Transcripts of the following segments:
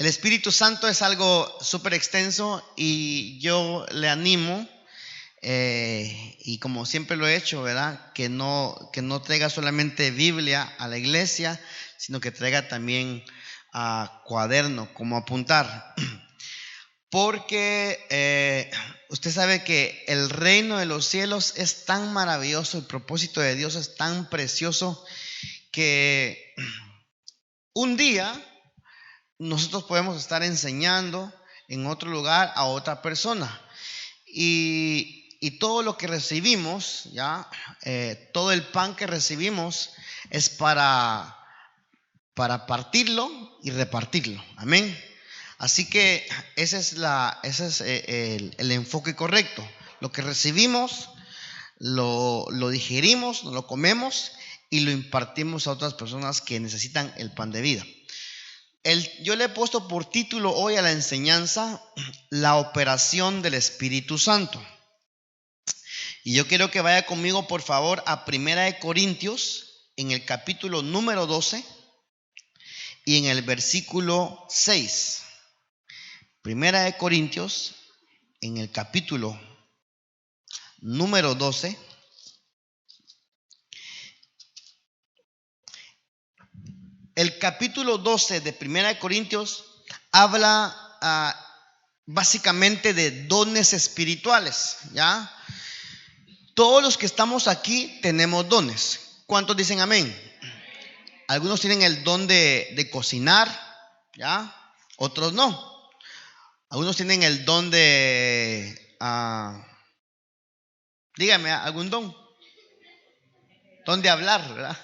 El Espíritu Santo es algo súper extenso y yo le animo, y como siempre lo he hecho, ¿verdad? Que no traiga solamente Biblia a la iglesia, sino que traiga también cuaderno, como apuntar. Porque usted sabe que el reino de los cielos es tan maravilloso, el propósito de Dios es tan precioso que un día nosotros podemos estar enseñando en otro lugar a otra persona y todo lo que recibimos, ya, todo el pan que recibimos es para partirlo y repartirlo. Amén. Así que ese es el enfoque correcto. Lo que recibimos lo digerimos, lo comemos y lo impartimos a otras personas que necesitan el pan de vida. Yo le he puesto por título hoy a la enseñanza la operación del Espíritu Santo. Y yo quiero que vaya conmigo, por favor, a 1 Corintios, en el capítulo número 12 y en el versículo 6. 1 Corintios, en el capítulo número 12. El capítulo 12 de 1 Corintios habla básicamente de dones espirituales, ¿ya? Todos los que estamos aquí tenemos dones. ¿Cuántos dicen amén? Algunos tienen el don de cocinar, ¿ya? Otros no. Algunos tienen el don de... dígame, ¿algún don? Don de hablar, ¿verdad?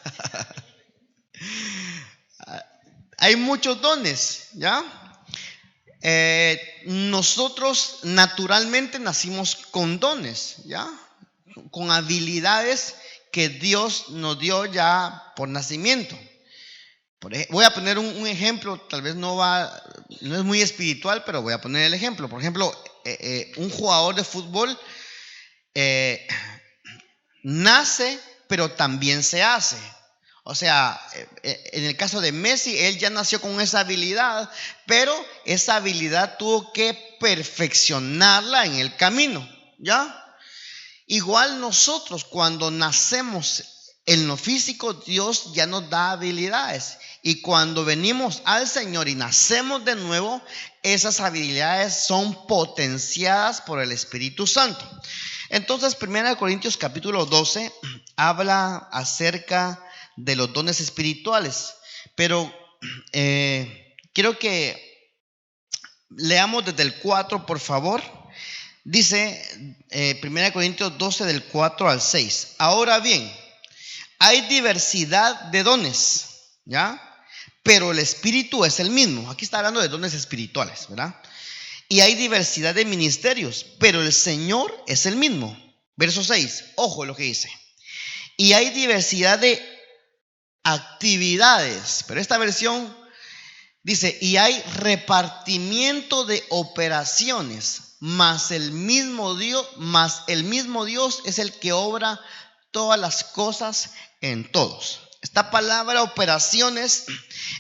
Hay muchos dones, ¿ya? Nosotros naturalmente nacimos con dones, ¿ya? Con habilidades que Dios nos dio ya por nacimiento. Voy a poner un ejemplo, tal vez no es muy espiritual, pero voy a poner el ejemplo. Por ejemplo, un jugador de fútbol nace, pero también se hace. O sea, en el caso de Messi, él ya nació con esa habilidad, pero esa habilidad tuvo que perfeccionarla en el camino, ¿ya? Igual nosotros, cuando nacemos en lo físico, Dios ya nos da habilidades. Y cuando venimos al Señor y nacemos de nuevo, esas habilidades son potenciadas por el Espíritu Santo. Entonces, 1 Corintios capítulo 12 habla acerca de los dones espirituales, pero quiero que leamos desde el 4, por favor. Dice 1 Corintios 12 del 4 al 6. Ahora bien, hay diversidad de dones, ¿ya? Pero el Espíritu es el mismo. Aquí está hablando de dones espirituales, ¿verdad? Y hay diversidad de ministerios, pero el Señor es el mismo. Verso 6, ojo lo que dice. Y hay diversidad de actividades, pero esta versión dice, y hay repartimiento de operaciones, mas el mismo Dios es el que obra todas las cosas en todos. Esta palabra operaciones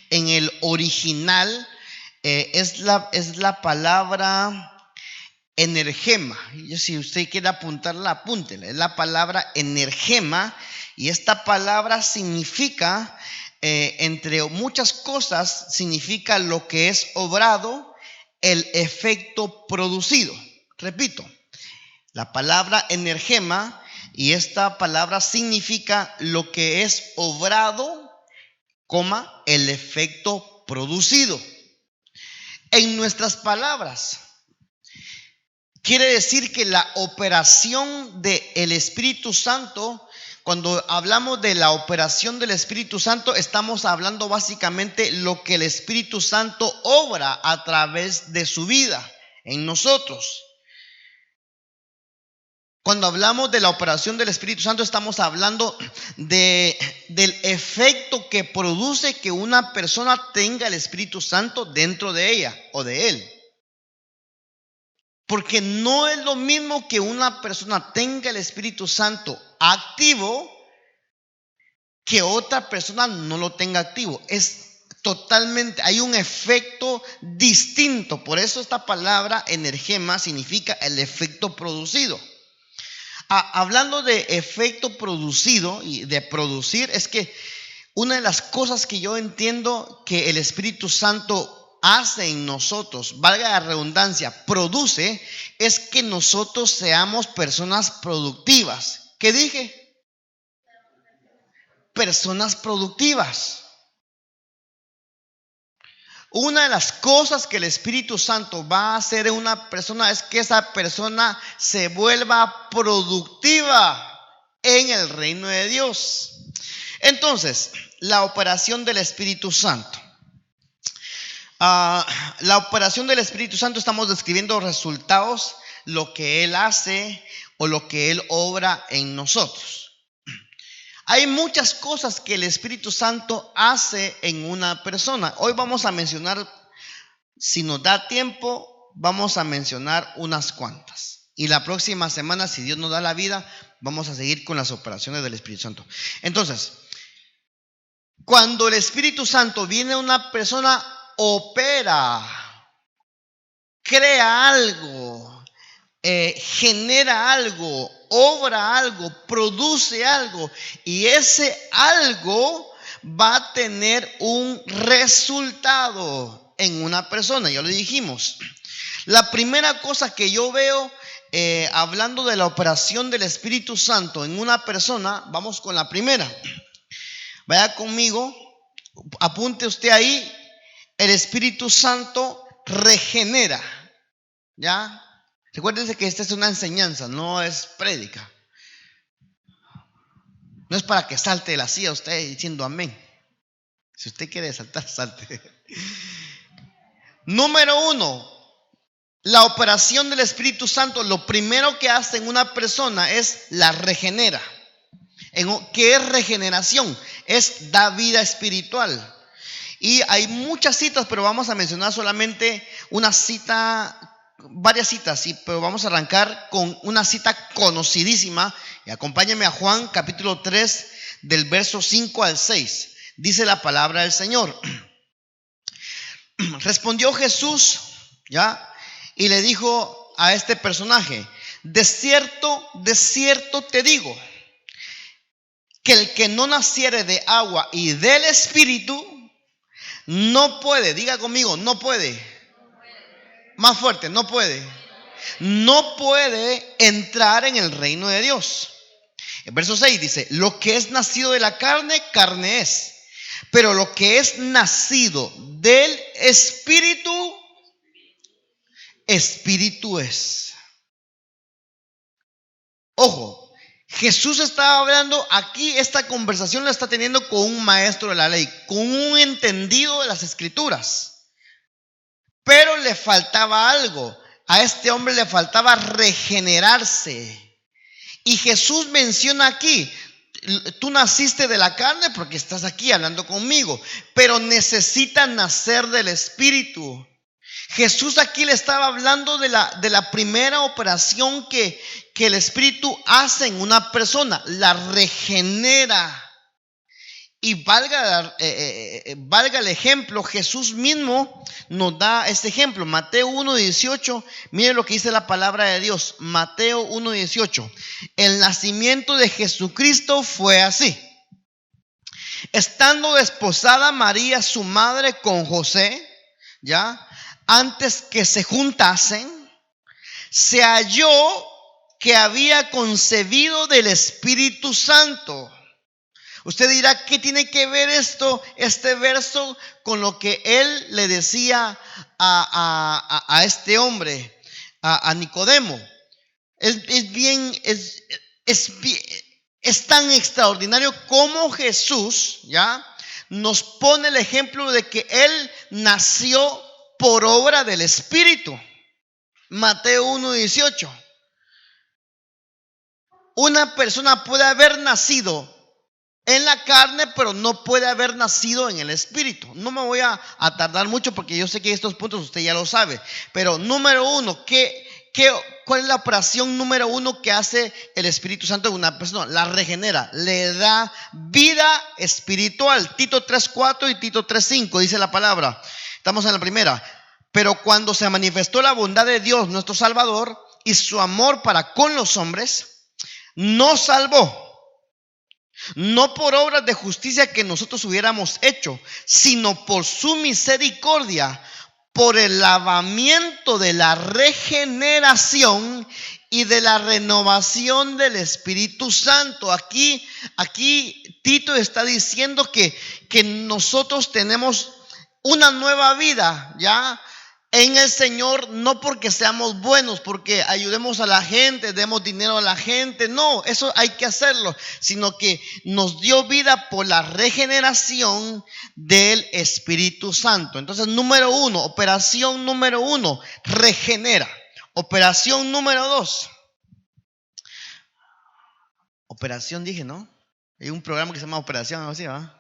en el original es la palabra energema. Si usted quiere apuntarla, apúntela. Es la palabra energema. Y esta palabra significa, entre muchas cosas, significa lo que es obrado, el efecto producido. Repito, la palabra energema, y esta palabra significa lo que es obrado, el efecto producido. En nuestras palabras, quiere decir que la operación del Espíritu Santo, cuando hablamos de la operación del Espíritu Santo, estamos hablando básicamente lo que el Espíritu Santo obra a través de su vida en nosotros. Cuando hablamos de la operación del Espíritu Santo, estamos hablando del efecto que produce que una persona tenga el Espíritu Santo dentro de ella o de él. Porque no es lo mismo que una persona tenga el Espíritu Santo activo que otra persona no lo tenga activo. Es totalmente, hay un efecto distinto. Por eso esta palabra energema significa el efecto producido. Hablando de efecto producido y de producir, es que una de las cosas que yo entiendo que el Espíritu Santo hace en nosotros, valga la redundancia, produce, es que nosotros seamos personas productivas. ¿Qué dije? Personas productivas. Una de las cosas que el Espíritu Santo va a hacer en una persona es que esa persona se vuelva productiva en el reino de Dios. Entonces, la operación del Espíritu Santo. La operación del Espíritu Santo, estamos describiendo resultados, lo que Él hace o lo que Él obra en nosotros. Hay muchas cosas que el Espíritu Santo hace en una persona. Hoy vamos a mencionar, si nos da tiempo, vamos a mencionar unas cuantas. Y la próxima semana, si Dios nos da la vida, vamos a seguir con las operaciones del Espíritu Santo. Entonces, cuando el Espíritu Santo viene a una persona, opera, crea algo, genera algo, obra algo, produce algo, y ese algo va a tener un resultado en una persona. Ya lo dijimos. La primera cosa que yo veo, hablando de la operación del Espíritu Santo en una persona, vamos con la primera. Vaya conmigo, apunte usted ahí. El Espíritu Santo regenera. ¿Ya? Recuérdense que esta es una enseñanza, no es prédica. No es para que salte de la silla usted diciendo amén. Si usted quiere saltar, salte. Número 1, la operación del Espíritu Santo, lo primero que hace en una persona es la regenera. ¿Qué es regeneración? Es da vida espiritual. Y hay muchas citas, pero vamos a mencionar solamente una cita, varias citas, sí, pero vamos a arrancar con una cita conocidísima. Y acompáñenme a Juan capítulo 3 del verso 5 al 6. Dice la palabra del Señor. Respondió Jesús, ¿ya? Y le dijo a este personaje: de cierto te digo, que el que no naciere de agua y del Espíritu no puede, diga conmigo, no puede. Más fuerte, no puede. No puede entrar en el reino de Dios. El verso 6 dice: lo que es nacido de la carne, carne es. Pero lo que es nacido del Espíritu, Espíritu es. Ojo. Jesús estaba hablando aquí, esta conversación la está teniendo con un maestro de la ley, con un entendido de las escrituras. Pero le faltaba algo. A este hombre le faltaba regenerarse. Y Jesús menciona aquí: tú naciste de la carne porque estás aquí hablando conmigo, pero necesitas nacer del Espíritu. Jesús aquí le estaba hablando de la primera operación que el Espíritu hace en una persona, la regenera. Y valga el ejemplo, Jesús mismo nos da este ejemplo. Mateo 1:18, mire lo que dice la palabra de Dios. Mateo 1:18. El nacimiento de Jesucristo fue así: estando desposada María su madre con José, ¿ya? Antes que se juntasen, se halló que había concebido del Espíritu Santo. Usted dirá, ¿qué tiene que ver este verso con lo que él le decía a este hombre, a Nicodemo? Es tan extraordinario como Jesús, ¿ya?, nos pone el ejemplo de que él nació por obra del Espíritu. Mateo 1:18. Una persona puede haber nacido en la carne, pero no puede haber nacido en el Espíritu. No me voy a tardar mucho porque yo sé que estos puntos usted ya lo sabe. Pero número 1, ¿Cuál es la operación número 1 que hace el Espíritu Santo en una persona? La regenera, le da vida espiritual. Tito 3:4 y Tito 3:5 dice la palabra. Estamos en la primera. Pero cuando se manifestó la bondad de Dios, nuestro Salvador, y su amor para con los hombres, nos salvó. No por obras de justicia que nosotros hubiéramos hecho, sino por su misericordia, por el lavamiento de la regeneración y de la renovación del Espíritu Santo. Aquí Tito está diciendo que nosotros tenemos una nueva vida, ¿ya? En el Señor, no porque seamos buenos, porque ayudemos a la gente, demos dinero a la gente. No, eso hay que hacerlo, sino que nos dio vida por la regeneración del Espíritu Santo. Entonces, operación número 1, regenera. Operación número 2. Operación dije, ¿no? Hay un programa que se llama Operación, algo así, ¿va?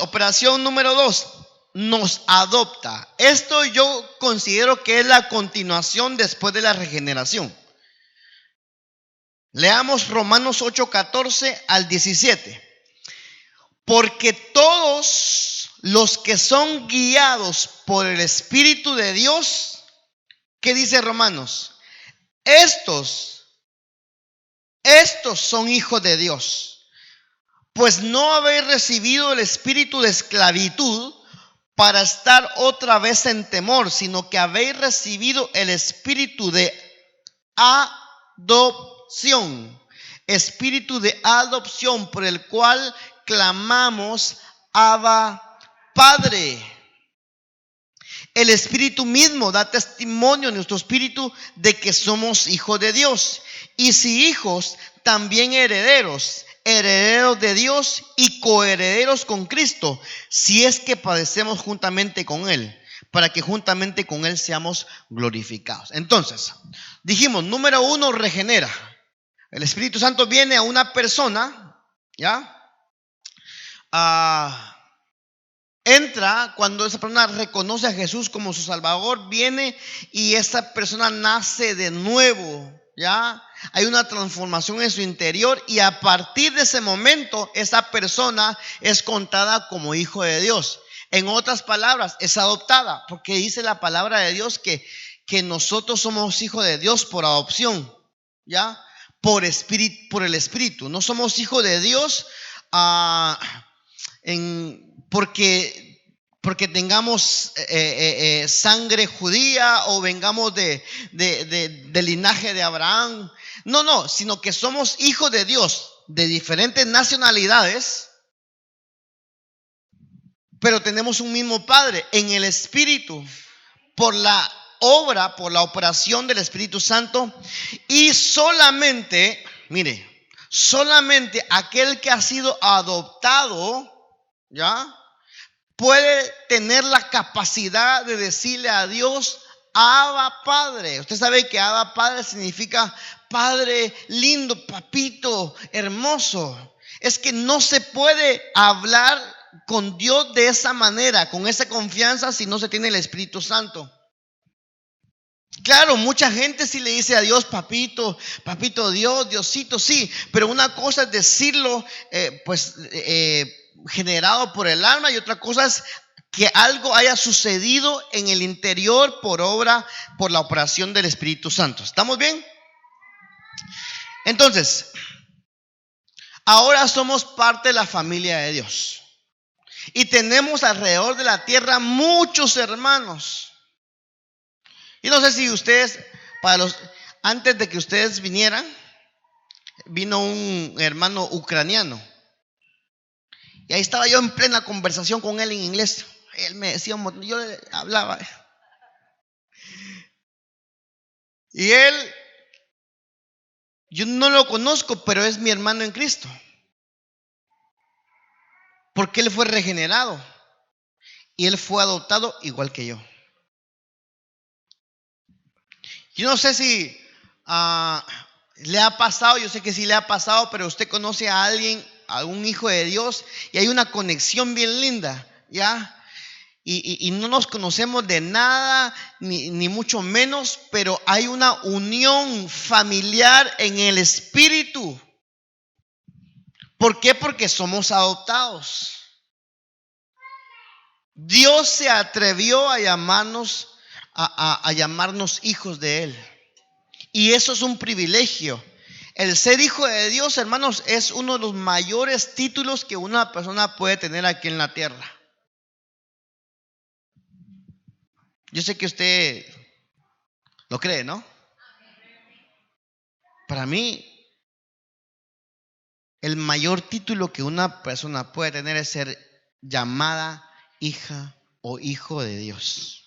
Operación número 2, nos adopta. Esto yo considero que es la continuación después de la regeneración. Leamos Romanos 8:14 al 17. Porque todos los que son guiados por el Espíritu de Dios, ¿qué dice Romanos? Estos son hijos de Dios. Pues no habéis recibido el espíritu de esclavitud para estar otra vez en temor, sino que habéis recibido el espíritu de adopción. Espíritu de adopción por el cual clamamos, Abba, Padre. El Espíritu mismo da testimonio en nuestro espíritu de que somos hijos de Dios. Y si hijos, también herederos de Dios y coherederos con Cristo, si es que padecemos juntamente con Él, para que juntamente con Él seamos glorificados. Entonces, dijimos, número 1, regenera. El Espíritu Santo viene a una persona, ¿ya? Entra cuando esa persona reconoce a Jesús como su Salvador, viene y esa persona nace de nuevo, ¿ya? Hay una transformación en su interior y a partir de ese momento esa persona es contada como hijo de Dios. En otras palabras, es adoptada, porque dice la palabra de Dios que nosotros somos hijos de Dios por adopción, ¿ya? Por el Espíritu. No somos hijos de Dios porque tengamos sangre judía o vengamos del linaje de Abraham. No, sino que somos hijos de Dios de diferentes nacionalidades, pero tenemos un mismo Padre en el Espíritu, por la operación del Espíritu Santo. Y solamente aquel que ha sido adoptado, ¿ya?, puede tener la capacidad de decirle a Dios, Abba Padre. Usted sabe que Abba Padre significa Padre lindo, papito, hermoso. Es que no se puede hablar con Dios de esa manera, con esa confianza, si no se tiene el Espíritu Santo. Claro, mucha gente sí le dice a Dios, papito, Dios, Diosito, sí. Pero una cosa es decirlo, generado por el alma, y otra cosa es que algo haya sucedido en el interior por la operación del Espíritu Santo. ¿Estamos bien? Entonces, ahora somos parte de la familia de Dios y tenemos alrededor de la tierra muchos hermanos. Y no sé si ustedes, antes de que ustedes vinieran, vino un hermano ucraniano. Y ahí estaba yo en plena conversación con él en inglés. Él me decía, yo le hablaba. Y yo no lo conozco, pero es mi hermano en Cristo. Porque él fue regenerado. Y él fue adoptado igual que yo. Yo no sé si le ha pasado, yo sé que sí le ha pasado, pero usted conoce a alguien, a un hijo de Dios, y hay una conexión bien linda, ¿ya? y no nos conocemos de nada, ni mucho menos, pero hay una unión familiar en el espíritu. ¿Por qué? Porque somos adoptados. Dios se atrevió a llamarnos, a llamarnos hijos de Él. Y eso es un privilegio. El ser hijo de Dios, hermanos, es uno de los mayores títulos que una persona puede tener aquí en la tierra. Yo sé que usted lo cree, ¿no? Para mí, el mayor título que una persona puede tener es ser llamada hija o hijo de Dios.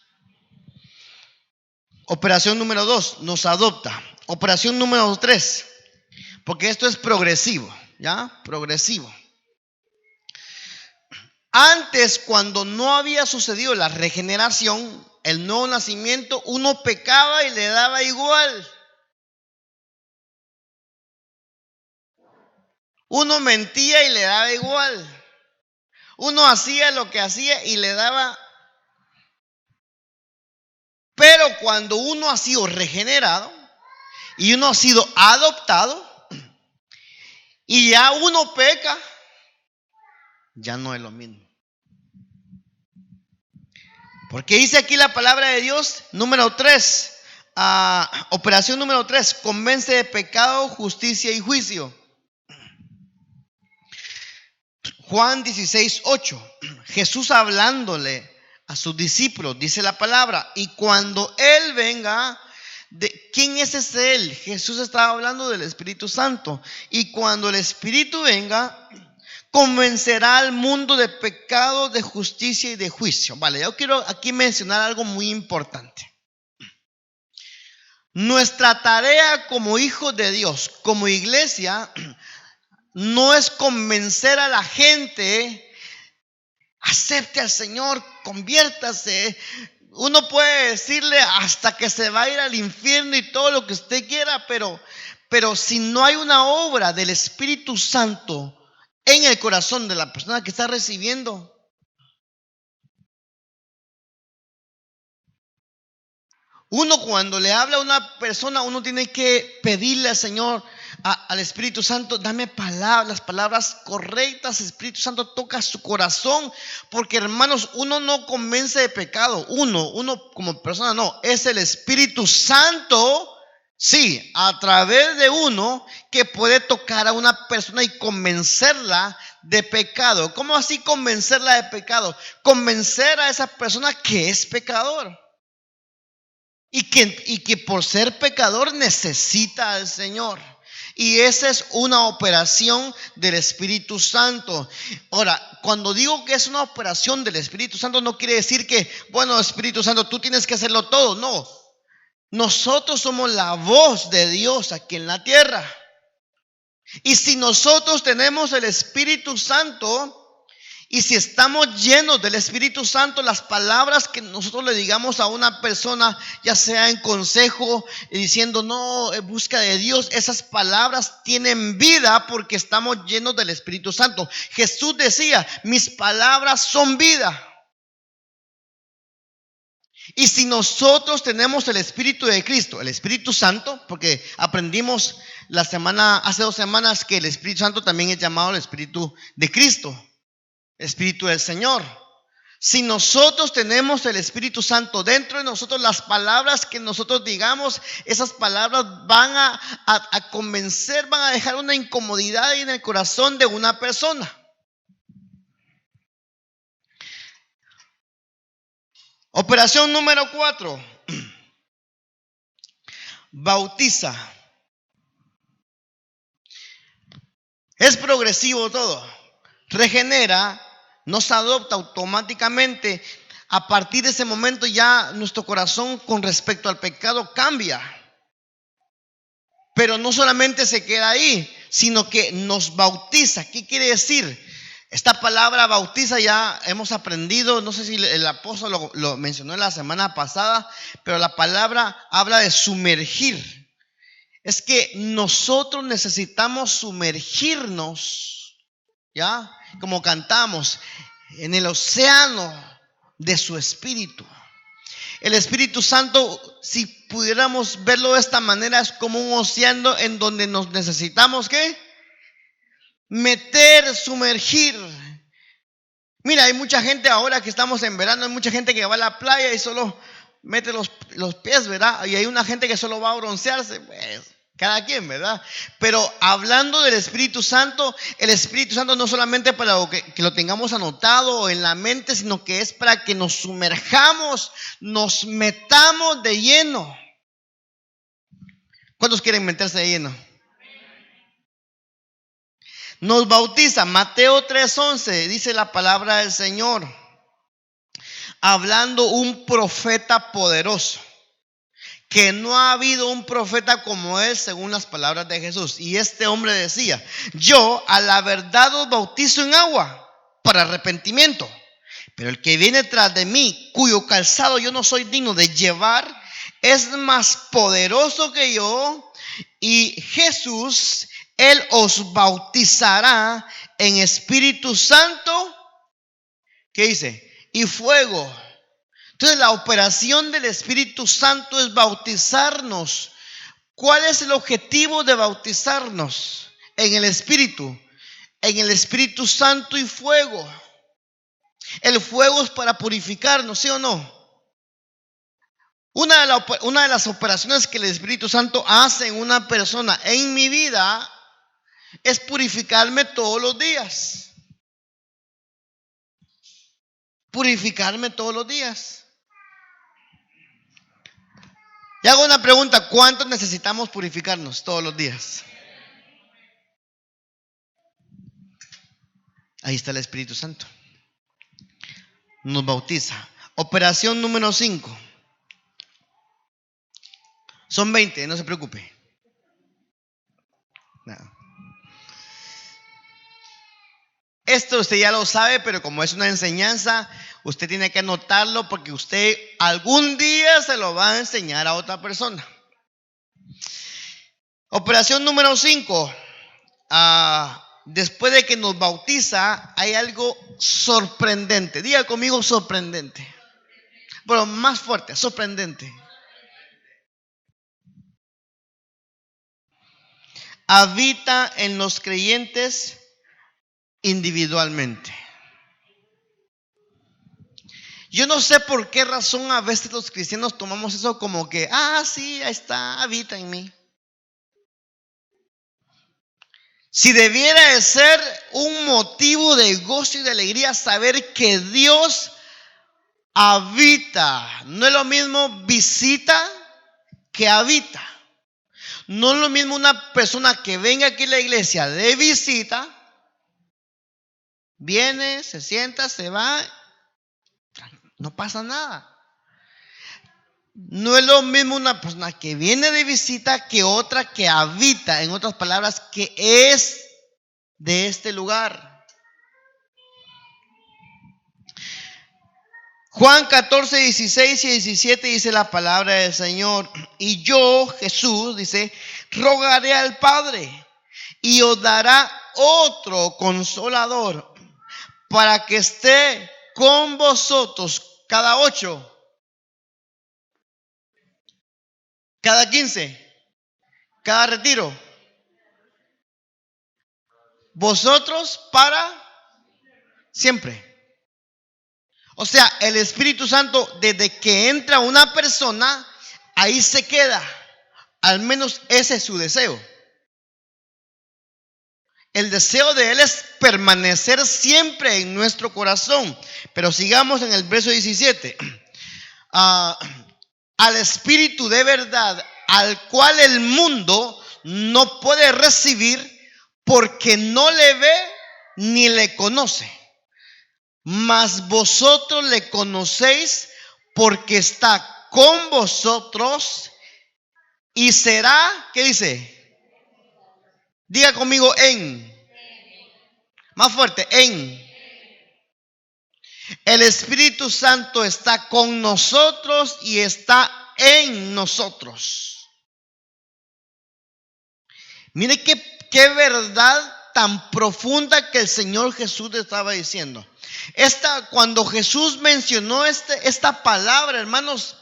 Operación número 2, nos adopta. Operación número 3, porque esto es progresivo, ¿ya? Progresivo. Antes, cuando no había sucedido la regeneración, el nuevo nacimiento, uno pecaba y le daba igual. Uno mentía y le daba igual. Uno hacía lo que hacía y le daba. Pero cuando uno ha sido regenerado y uno ha sido adoptado y ya uno peca, ya no es lo mismo. Porque dice aquí la palabra de Dios, número 3, operación número 3, convence de pecado, justicia y juicio. Juan 16:8, Jesús hablándole a sus discípulos, dice la palabra, y cuando Él venga, ¿quién es ese Él? Jesús estaba hablando del Espíritu Santo. Y cuando el Espíritu venga, convencerá al mundo de pecado, de justicia y de juicio. Vale, yo quiero aquí mencionar algo muy importante. Nuestra tarea como hijos de Dios, como iglesia, no es convencer a la gente, acepte al Señor, conviértase. Uno puede decirle hasta que se va a ir al infierno y todo lo que usted quiera, pero si no hay una obra del Espíritu Santo en el corazón de la persona que está recibiendo, uno cuando le habla a una persona, uno tiene que pedirle al Señor, al Espíritu Santo, dame las palabras correctas. Espíritu Santo, toca su corazón, porque hermanos, uno no convence de pecado, uno como persona no, es el Espíritu Santo, sí, a través de uno, que puede tocar a una persona y convencerla de pecado. ¿Cómo así convencerla de pecado? Convencer a esa persona que es pecador. Y que por ser pecador necesita al Señor. Y esa es una operación del Espíritu Santo. Ahora, cuando digo que es una operación del Espíritu Santo, no quiere decir que, bueno, Espíritu Santo, tú tienes que hacerlo todo. No. Nosotros somos la voz de Dios aquí en la tierra. Y si nosotros tenemos el Espíritu Santo, y si estamos llenos del Espíritu Santo, las palabras que nosotros le digamos a una persona, ya sea en consejo, diciendo no, en busca de Dios, esas palabras tienen vida porque estamos llenos del Espíritu Santo. Jesús decía, mis palabras son vida. Y si nosotros tenemos el Espíritu de Cristo, el Espíritu Santo, porque aprendimos hace 2 semanas que el Espíritu Santo también es llamado el Espíritu de Cristo, Espíritu del Señor. Si nosotros tenemos el Espíritu Santo dentro de nosotros, las palabras que nosotros digamos, esas palabras van a convencer, van a dejar una incomodidad en el corazón de una persona. Operación número 4. Bautiza. Es progresivo todo. Regenera, nos adopta automáticamente. A partir de ese momento ya nuestro corazón con respecto al pecado cambia. Pero no solamente se queda ahí, sino que nos bautiza. ¿Qué quiere decir? Esta palabra bautiza ya hemos aprendido, no sé si el apóstol lo mencionó en la semana pasada, pero la palabra habla de sumergir. Es que nosotros necesitamos sumergirnos, ¿ya? Como cantamos, en el océano de su Espíritu. El Espíritu Santo, si pudiéramos verlo de esta manera, es como un océano en donde nos necesitamos, ¿qué? Meter, sumergir. Mira, hay mucha gente ahora que estamos en verano, hay mucha gente que va a la playa y solo mete los pies, ¿verdad? Y hay una gente que solo va a broncearse, pues, cada quien, ¿verdad? Pero hablando del Espíritu Santo, el Espíritu Santo no solamente para que lo tengamos anotado en la mente, sino que es para que nos sumerjamos, nos metamos de lleno. ¿Cuántos quieren meterse de lleno? Nos bautiza. Mateo 3:11 dice la palabra del Señor, hablando un profeta poderoso, que no ha habido un profeta como él según las palabras de Jesús. Y este hombre decía: yo a la verdad os bautizo en agua para arrepentimiento, pero el que viene tras de mí, cuyo calzado yo no soy digno de llevar, es más poderoso que yo. Y Jesús, Él os bautizará en Espíritu Santo, ¿qué dice? Y fuego. Entonces la operación del Espíritu Santo es bautizarnos. ¿Cuál es el objetivo de bautizarnos? En el Espíritu Espíritu Santo y fuego. El fuego es para purificarnos, ¿sí o no? Una de las operaciones que el Espíritu Santo hace en una persona, en mi vida, es purificarme todos los días. Purificarme todos los días. Y hago una pregunta: ¿cuántos necesitamos purificarnos todos los días? Ahí está el Espíritu Santo. Nos bautiza. Operación número 5. Son 20, no se preocupe. No. Esto usted ya lo sabe, pero como es una enseñanza, usted tiene que anotarlo porque usted algún día se lo va a enseñar a otra persona. Operación número 5. Después de que nos bautiza, hay algo sorprendente. Diga conmigo: sorprendente. Pero más fuerte, sorprendente. Habita en los creyentes individualmente. Yo no sé por qué razón a veces los cristianos tomamos eso como que, sí, ahí está, habita en mí. Si debiera de ser un motivo de gozo y de alegría saber que Dios habita. No es lo mismo visita que habita. No es lo mismo una persona que venga aquí a la iglesia de visita, viene, se sienta, se va, no pasa nada. No es lo mismo una persona que viene de visita que otra que habita. En otras palabras, que es de este lugar. Juan 14, 16 y 17 dice la palabra del Señor: y yo, Jesús, dice, rogaré al Padre y os dará otro consolador para que esté con vosotros cada 8, cada 15, cada retiro. Vosotros para siempre. O sea, el Espíritu Santo, desde que entra una persona, ahí se queda. Al menos ese es su deseo. El deseo de Él es permanecer siempre en nuestro corazón. Pero sigamos en el verso 17. Al Espíritu de verdad, al cual el mundo no puede recibir porque no le ve ni le conoce. Mas vosotros le conocéis porque está con vosotros y será, ¿qué dice? Diga conmigo: en. Más fuerte: en. El Espíritu Santo está con nosotros y está en nosotros. Mire qué verdad tan profunda que el Señor Jesús le estaba diciendo. Cuando Jesús mencionó esta palabra, hermanos,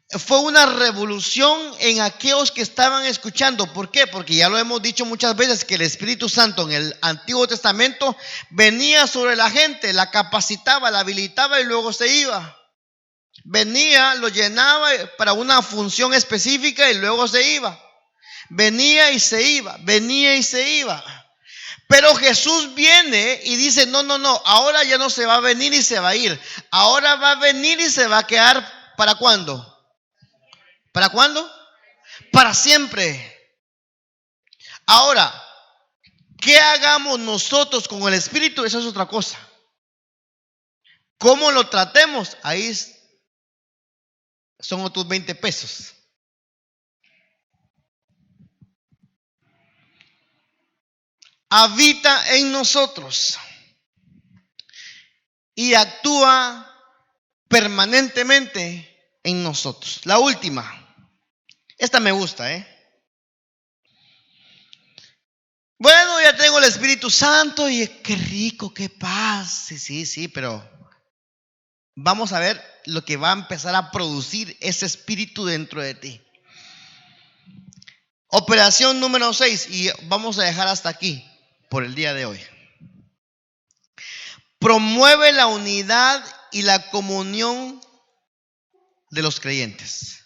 fue una revolución en aquellos que estaban escuchando. ¿Por qué? Porque ya lo hemos dicho muchas veces que el Espíritu Santo en el Antiguo Testamento venía sobre la gente, la capacitaba, la habilitaba y luego se iba. Venía, lo llenaba para una función específica y luego se iba. Venía y se iba, venía y se iba. Pero Jesús viene y dice, no, ahora ya no se va a venir y se va a ir. Ahora va a venir y se va a quedar, ¿para cuándo? ¿Para cuándo? Para siempre. Ahora, ¿qué hagamos nosotros con el Espíritu? Eso es otra cosa. ¿Cómo lo tratemos? Ahí son otros 20 pesos. Habita en nosotros y actúa permanentemente en nosotros. La última. Esta me gusta, Bueno, ya tengo el Espíritu Santo y qué rico, qué paz. Sí, pero vamos a ver lo que va a empezar a producir ese Espíritu dentro de ti. Operación número 6, y vamos a dejar hasta aquí por el día de hoy. Promueve la unidad y la comunión de los creyentes.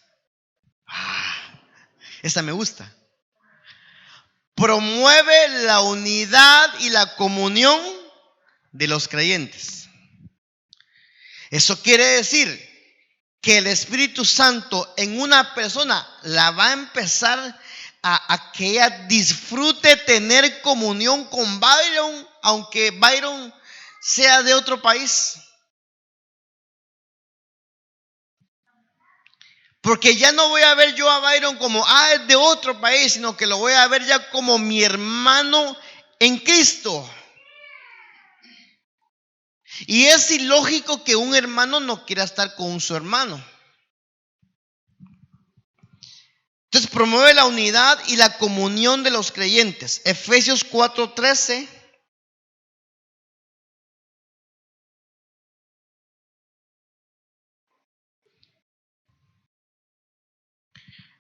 Esta me gusta. Promueve la unidad y la comunión de los creyentes. Eso quiere decir que el Espíritu Santo en una persona la va a empezar a que ella disfrute tener comunión con Byron, aunque Byron sea de otro país. Porque ya no voy a ver yo a Byron como, es de otro país, sino que lo voy a ver ya como mi hermano en Cristo. Y es ilógico que un hermano no quiera estar con su hermano. Entonces promueve la unidad y la comunión de los creyentes. Efesios 4:13.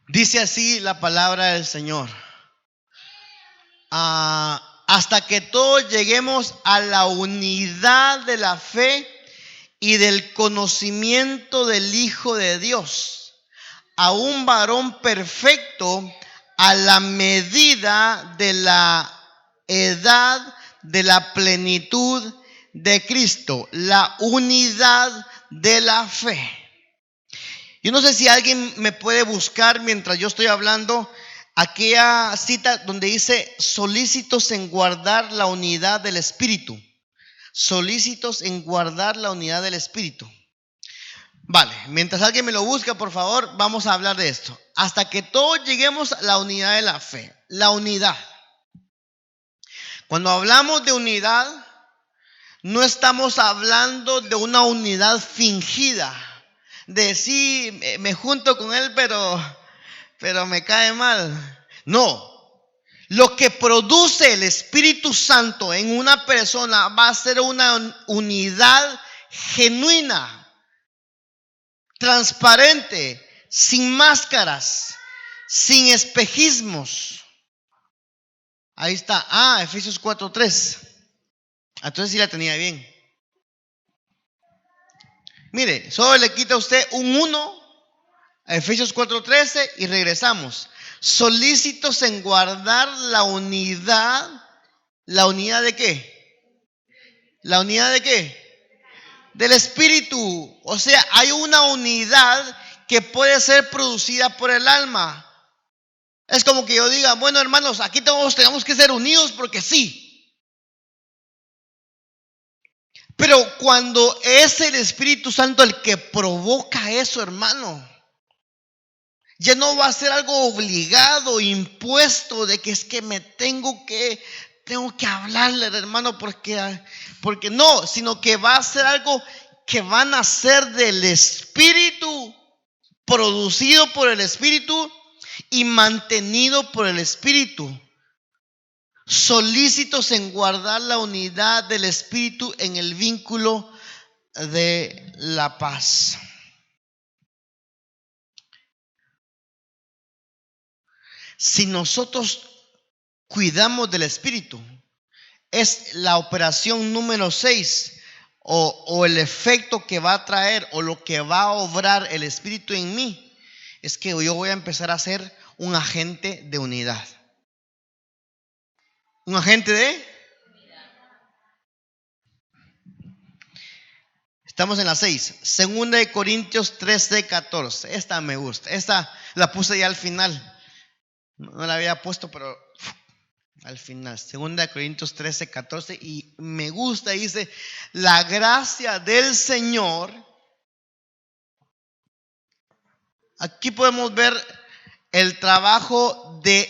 Dice así la palabra del Señor. Hasta que todos lleguemos a la unidad de la fe y del conocimiento del Hijo de Dios, a un varón perfecto, a la medida de la edad de la plenitud de Cristo, la unidad de la fe. Yo no sé si alguien me puede buscar mientras yo estoy hablando aquella cita donde dice solícitos en guardar la unidad del Espíritu. Solícitos en guardar la unidad del Espíritu. Vale, mientras alguien me lo busca, por favor, vamos a hablar de esto. Hasta que todos lleguemos a la unidad de la fe. La unidad. Cuando hablamos de unidad, no estamos hablando de una unidad fingida. De sí, me junto con él, pero me cae mal. No. Lo que produce el Espíritu Santo en una persona va a ser una unidad genuina, transparente, sin máscaras, sin espejismos. Ahí está. Efesios 4:3. Entonces sí la tenía bien. Mire, solo le quita a usted un 1 a Efesios 4:13 y regresamos. Solícitos en guardar la unidad. ¿La unidad de qué? ¿La unidad de qué? Del Espíritu. O sea, hay una unidad que puede ser producida por el alma. Es como que yo diga, bueno, hermanos, aquí todos tenemos que ser unidos porque sí. Pero cuando es el Espíritu Santo el que provoca eso, hermano, ya no va a ser algo obligado, impuesto, de que es que me tengo que hablarle, hermano, porque no, sino que va a ser algo que va a nacer del Espíritu, producido por el Espíritu y mantenido por el Espíritu. solícitos en guardar la unidad del Espíritu en el vínculo de la paz. Si nosotros cuidamos del Espíritu, es la operación número 6 o el efecto que va a traer o lo que va a obrar el Espíritu en mí, es que yo voy a empezar a ser un agente de unidad. Un agente de... Estamos en la 6. Segunda de Corintios 13:14. Esta me gusta. Esta la puse ya al final. No la había puesto, pero al final. Segunda de Corintios 13:14. Y me gusta. Dice: la gracia del Señor. Aquí podemos ver el trabajo de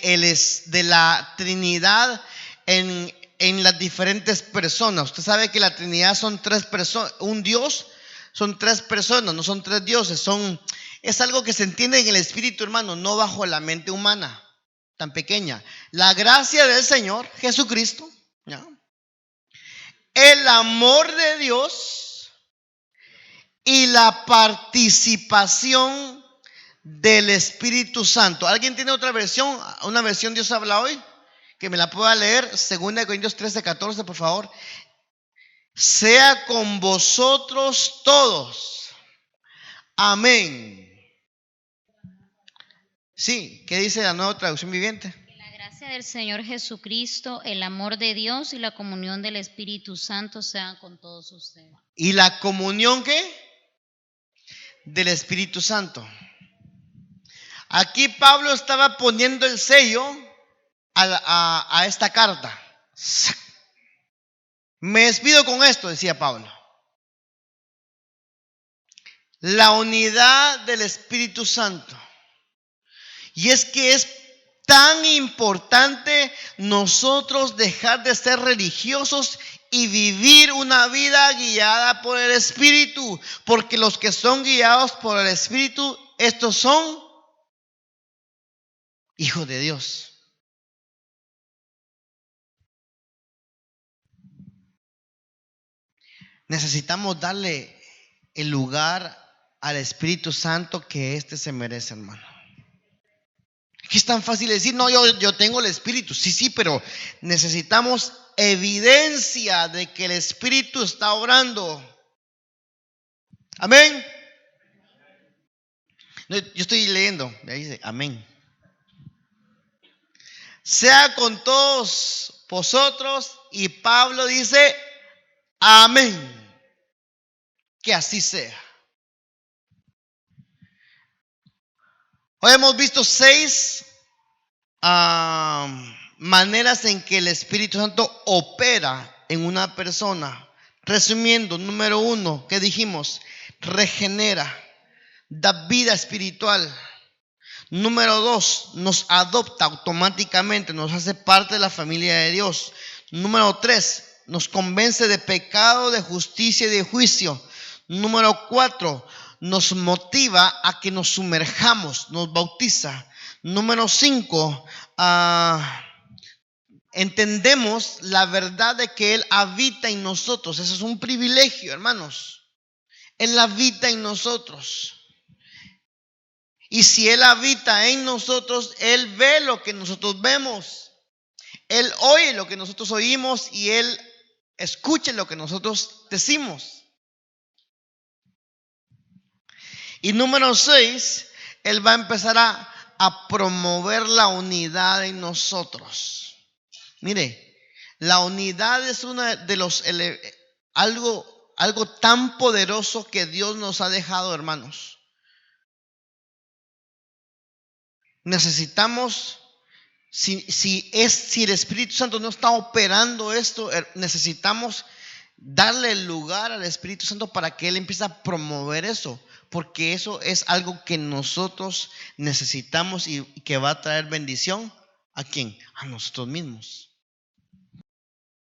la Trinidad en las diferentes personas. Usted sabe que la Trinidad son 3 personas. Un Dios son 3 personas, no son 3 dioses. Es algo que se entiende en el Espíritu, hermano, no bajo la mente humana tan pequeña. La gracia del Señor Jesucristo, ¿ya? El amor de Dios y la participación del Espíritu Santo. ¿Alguien tiene otra versión? ¿Una versión Dios habla hoy? Que me la pueda leer. 2 Corintios 13:14, por favor. Sea con vosotros todos. Amén. Sí, ¿qué dice la Nueva Traducción Viviente? Que la gracia del Señor Jesucristo, el amor de Dios y la comunión del Espíritu Santo sean con todos ustedes. ¿Y la comunión qué? Del Espíritu Santo. Aquí Pablo estaba poniendo el sello a esta carta. Me despido con esto, decía Pablo. La unidad del Espíritu Santo. Y es que es tan importante nosotros dejar de ser religiosos y vivir una vida guiada por el Espíritu. Porque los que son guiados por el Espíritu, estos son hijos de Dios. Necesitamos darle el lugar al Espíritu Santo que éste se merece, hermano. Aquí es tan fácil decir: no, yo tengo el Espíritu. Sí, pero necesitamos evidencia de que el Espíritu está obrando. Amén. No, yo estoy leyendo, ahí dice amén. Sea con todos vosotros, y Pablo dice amén. Que así sea. Hoy hemos visto 6 maneras en que el Espíritu Santo opera en una persona. Resumiendo, número 1, ¿qué dijimos? Regenera, da vida espiritual. Número 2, nos adopta automáticamente, nos hace parte de la familia de Dios. Número 3, nos convence de pecado, de justicia y de juicio. Número 4, nos motiva a que nos sumerjamos, nos bautiza. Número 5, entendemos la verdad de que Él habita en nosotros. Eso es un privilegio, hermanos. Él habita en nosotros. Y si Él habita en nosotros, Él ve lo que nosotros vemos. Él oye lo que nosotros oímos y Él escucha lo que nosotros decimos. Y número 6, Él va a empezar a promover la unidad en nosotros. Mire, la unidad es una de los algo tan poderoso que Dios nos ha dejado, hermanos. Necesitamos, si el Espíritu Santo no está operando esto, necesitamos darle el lugar al Espíritu Santo para que Él empiece a promover eso. Porque eso es algo que nosotros necesitamos y que va a traer bendición. ¿A quién? A nosotros mismos.